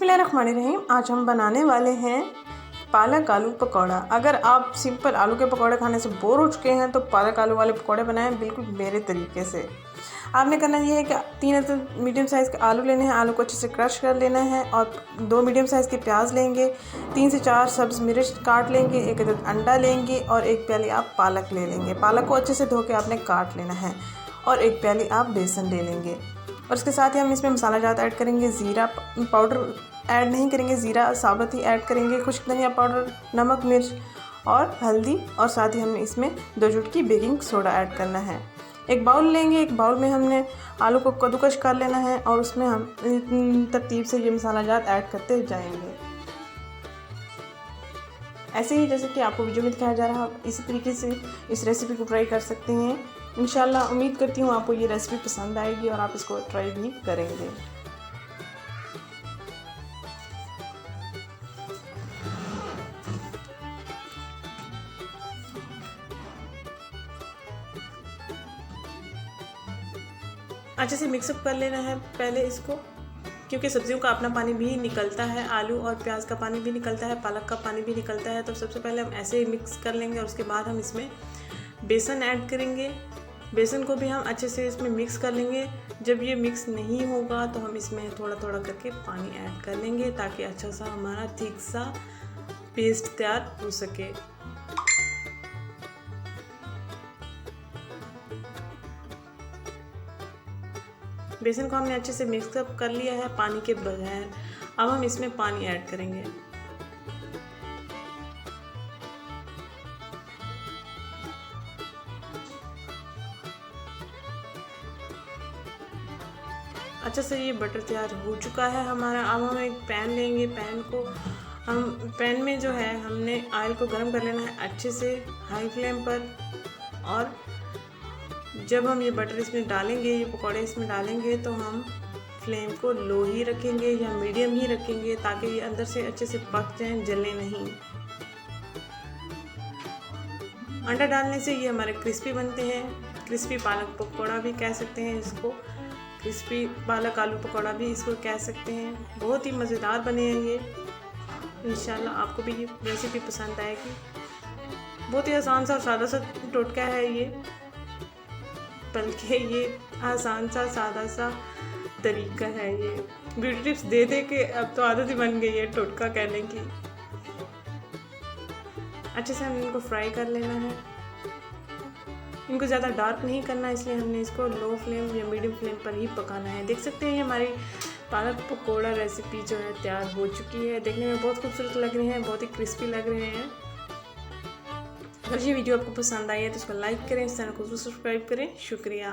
बिस्मिल्लाहिर्रहमानिर्रहीम। आज हम बनाने वाले हैं पालक आलू पकौड़ा। अगर आप सिंपल आलू के पकौड़े खाने से बोर हो चुके हैं तो पालक आलू वाले पकौड़े बनाएं बिल्कुल मेरे तरीके से। आपने करना ये है कि 3 मीडियम साइज़ के आलू लेने हैं, आलू को अच्छे से क्रश कर लेना है और 2 मीडियम साइज़ के प्याज लेंगे, 3 से 4 सब्ज़ मिर्च काट लेंगे, 1 अदद अंडा लेंगे और 1 प्याली आप पालक ले लेंगे। पालक को अच्छे से धो के आपने काट लेना है और 1 प्याली आप बेसन ले लेंगे। और इसके साथ ही हम इसमें मसाला जात ऐड करेंगे। ज़ीरा पाउडर ऐड नहीं करेंगे, ज़ीरा साबुत ही ऐड करेंगे, खुश्क धनिया पाउडर, नमक मिर्च और हल्दी, और साथ ही हमें इसमें 2 चुटकी बेकिंग सोडा ऐड करना है। एक बाउल लेंगे, एक बाउल में हमने आलू को कद्दूकश कर लेना है और उसमें हम तरतीब से ये मसाला जात ऐड करते जाएंगे। ऐसे ही जैसे कि आपको वीडियो में दिखाया जा रहा है, इसी तरीके से इस रेसिपी को ट्राई कर सकते हैं। इंशाल्लाह उम्मीद करती हूँ आपको ये रेसिपी पसंद आएगी और आप इसको ट्राई भी करेंगे। अच्छे से मिक्सअप कर लेना है पहले इसको, क्योंकि सब्जियों का अपना पानी भी निकलता है, आलू और प्याज का पानी भी निकलता है, पालक का पानी भी निकलता है। तो सबसे पहले हम ऐसे ही मिक्स कर लेंगे और उसके बाद हम इसमें बेसन ऐड करेंगे। बेसन को भी हम अच्छे से इसमें मिक्स कर लेंगे। जब ये मिक्स नहीं होगा तो हम इसमें थोड़ा थोड़ा करके पानी ऐड कर लेंगे ताकि अच्छा सा हमारा थिक सा पेस्ट तैयार हो सके। बेसन को हमने अच्छे से मिक्सअप कर लिया है पानी के बगैर। अब हम इसमें पानी ऐड करेंगे। अच्छा से ये बटर तैयार हो चुका है हमारा। अब हम एक पैन लेंगे, पैन में जो है हमने ऑयल को गर्म कर लेना है अच्छे से हाई फ्लेम पर। और जब हम ये बटर इसमें डालेंगे, ये पकौड़े इसमें डालेंगे, तो हम फ्लेम को लो ही रखेंगे या मीडियम ही रखेंगे ताकि ये अंदर से अच्छे से पक जाएं, जले नहीं। अंडा डालने से ये हमारे क्रिस्पी बनते हैं। क्रिस्पी पालक पकौड़ा भी कह सकते हैं इसको, क्रिस्पी पालक आलू पकौड़ा भी इसको कह सकते हैं। बहुत ही मज़ेदार बने हैं ये। इंशाल्लाह आपको भी ये रेसिपी पसंद आएगी। बहुत ही आसान सा और सादा सा टोटका है ये, बल्कि ये आसान सा सादा सा तरीका है। ये ब्यूटी टिप्स दे दे के अब तो आदत ही बन गई है टोटका कहने की। अच्छे से हमें इनको फ्राई कर लेना है। इनको ज़्यादा डार्क नहीं करना, इसलिए हमने इसको लो फ्लेम या मीडियम फ्लेम पर ही पकाना है। देख सकते हैं हमारी पालक पकौड़ा रेसिपी जो है तैयार हो चुकी है। देखने में बहुत खूबसूरत लग रहे हैं, बहुत ही क्रिस्पी लग रहे हैं। अगर ये वीडियो आपको पसंद आई है तो इसको लाइक करें, इस चैनल को सब्सक्राइब करें। शुक्रिया।